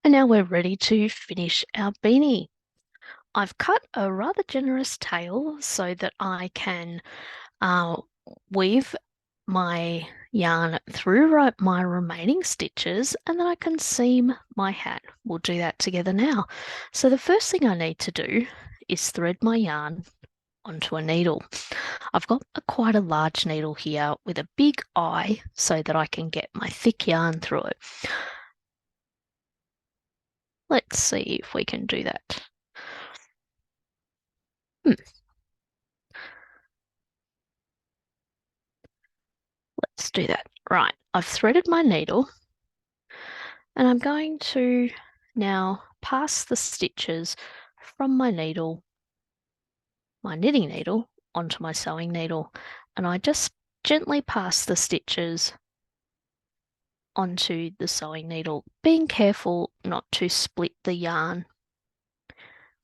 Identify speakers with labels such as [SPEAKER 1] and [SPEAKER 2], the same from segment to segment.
[SPEAKER 1] And now we're ready to finish our beanie. I've cut a rather generous tail so that I can weave my yarn through my remaining stitches and then I can seam my hat. We'll do that together now. So the first thing I need to do is thread my yarn onto a needle. I've got quite a large needle here with a big eye so that I can get my thick yarn through it. Let's see if we can do that. Let's do that. Right, I've threaded my needle and I'm going to now pass the stitches from my needle, my knitting needle, onto my sewing needle. And I just gently pass the stitches onto the sewing needle, being careful not to split the yarn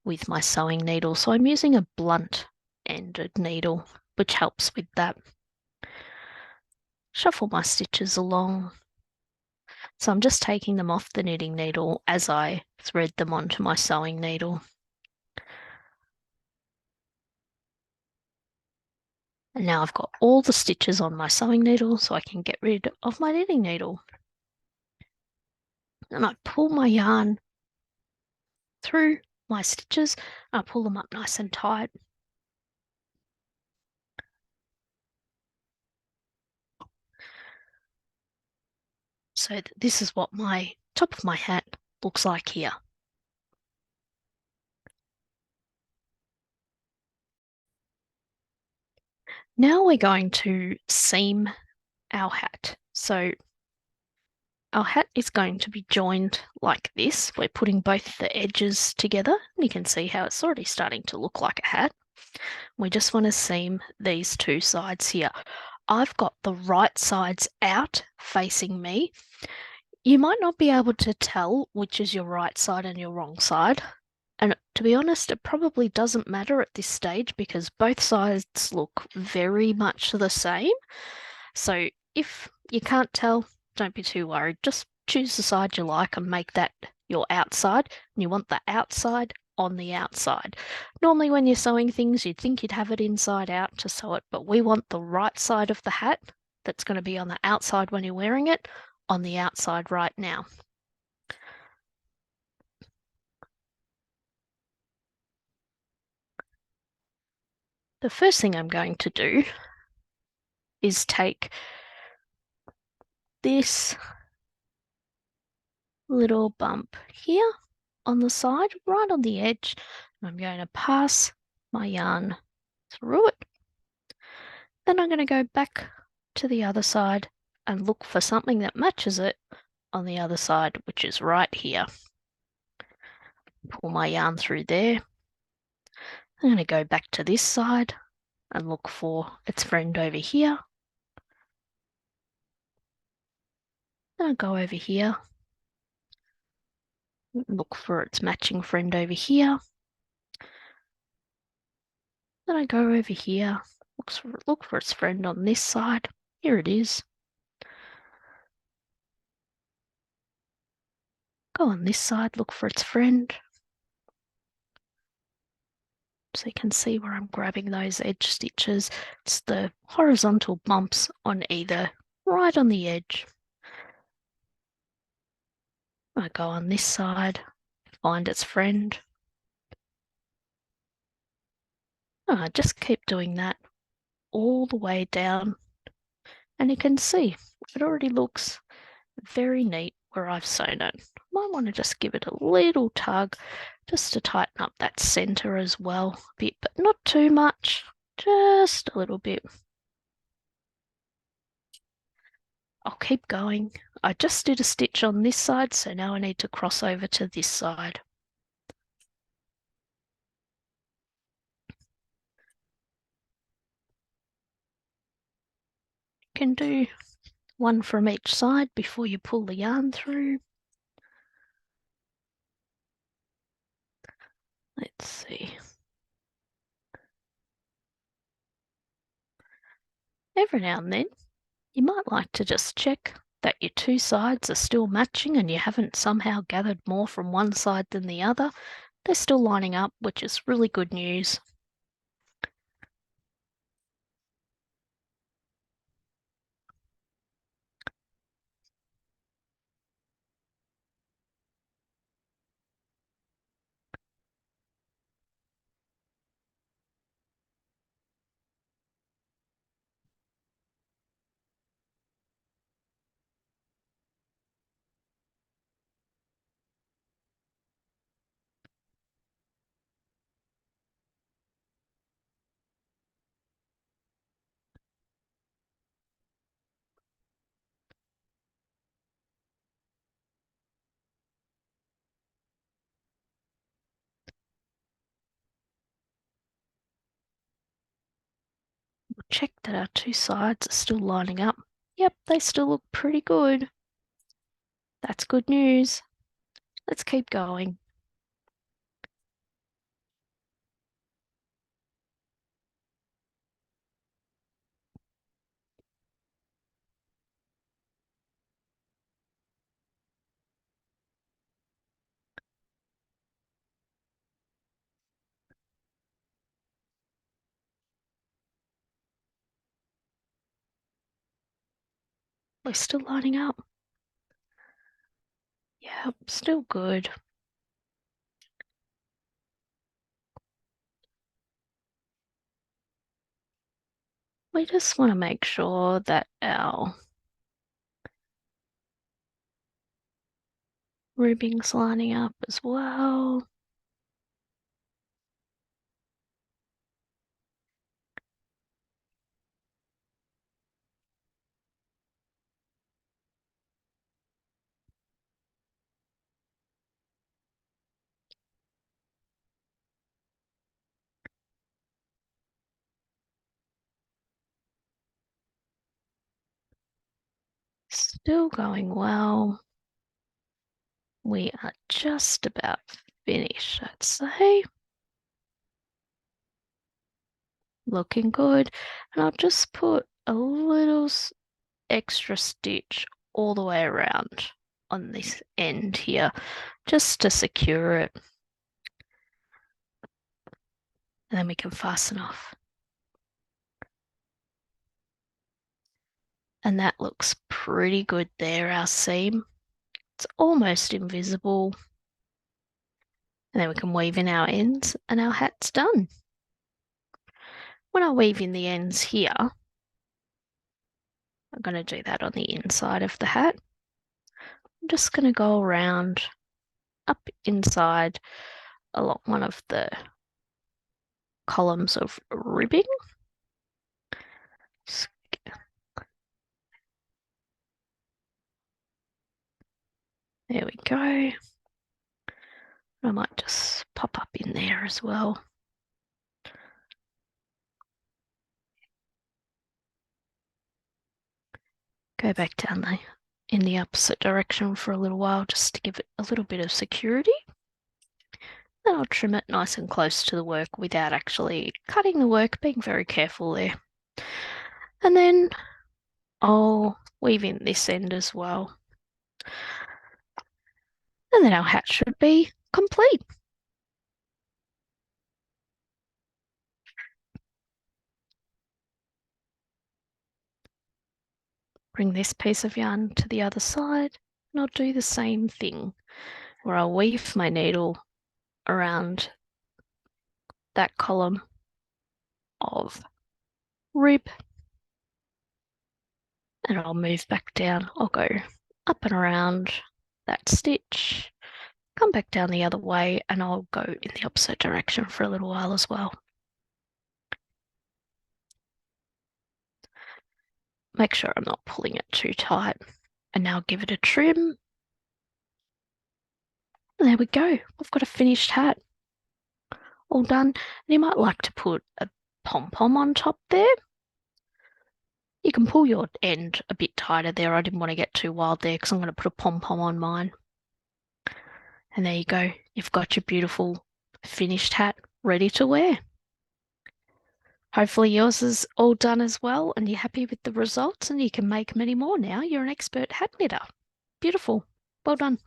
[SPEAKER 1] with my sewing needle. So I'm using a blunt-ended needle, which helps with that. Shuffle my stitches along. So I'm just taking them off the knitting needle as I thread them onto my sewing needle. And now I've got all the stitches on my sewing needle so I can get rid of my knitting needle. And I pull my yarn through my stitches. I pull them up nice and tight. So that this is what my top of my hat looks like here. Now we're going to seam our hat. So our hat is going to be joined like this. We're putting both the edges together. And you can see how it's already starting to look like a hat. We just want to seam these two sides here. I've got the right sides out facing me. You might not be able to tell which is your right side and your wrong side. And to be honest, it probably doesn't matter at this stage because both sides look very much the same. So if you can't tell, don't be too worried. Just choose the side you like and make that your outside. And you want the outside on the outside. Normally when you're sewing things, you'd think you'd have it inside out to sew it, but we want the right side of the hat that's going to be on the outside when you're wearing it on the outside right now. The first thing I'm going to do is take this little bump here on the side, right on the edge, and I'm going to pass my yarn through it. Then I'm going to go back to the other side and look for something that matches it on the other side, which is right here. Pull my yarn through there. I'm going to go back to this side and look for its friend over here. Then I'll go over here, look for its matching friend over here. Then I go over here, look for its friend on this side. Here it is. Go on this side, look for its friend. So you can see where I'm grabbing those edge stitches. It's the horizontal bumps on either, right on the edge. I go on this side, find its friend. I just keep doing that all the way down. And you can see it already looks very neat where I've sewn it. Might want to just give it a little tug just to tighten up that center as well a bit, but not too much, just a little bit. I'll keep going. I just did a stitch on this side, so now I need to cross over to this side. You can do one from each side before you pull the yarn through. Let's see. Every now and then, you might like to just check that your two sides are still matching and you haven't somehow gathered more from one side than the other. They're still lining up, which is really good news. We'll check that our two sides are still lining up. Yep, they still look pretty good. That's good news. Let's keep going. We're still lining up. Yep, still good. We just want to make sure that our ribbing's lining up as well. Still going well. We are just about finished, I'd say. Looking good. And I'll just put a little extra stitch all the way around on this end here, just to secure it. And then we can fasten off. And that looks pretty good there, our seam. It's almost invisible. And then we can weave in our ends and our hat's done. When I weave in the ends here, I'm going to do that on the inside of the hat. I'm just going to go around up inside along one of the columns of ribbing. There we go. I might just pop up in there as well. Go back down in the opposite direction for a little while just to give it a little bit of security. Then I'll trim it nice and close to the work without actually cutting the work, being very careful there. And then I'll weave in this end as well. And then our hat should be complete. Bring this piece of yarn to the other side and I'll do the same thing where I'll weave my needle around that column of rib and I'll move back down. I'll go up and around that stitch, come back down the other way, and I'll go in the opposite direction for a little while as well. Make sure I'm not pulling it too tight. And now give it a trim. And there we go. I've got a finished hat. All done. And you might like to put a pom-pom on top there. You can pull your end a bit tighter there. I didn't want to get too wild there because I'm going to put a pom-pom on mine. And there you go. You've got your beautiful finished hat ready to wear. Hopefully yours is all done as well and you're happy with the results and you can make many more now. You're an expert hat knitter. Beautiful. Well done.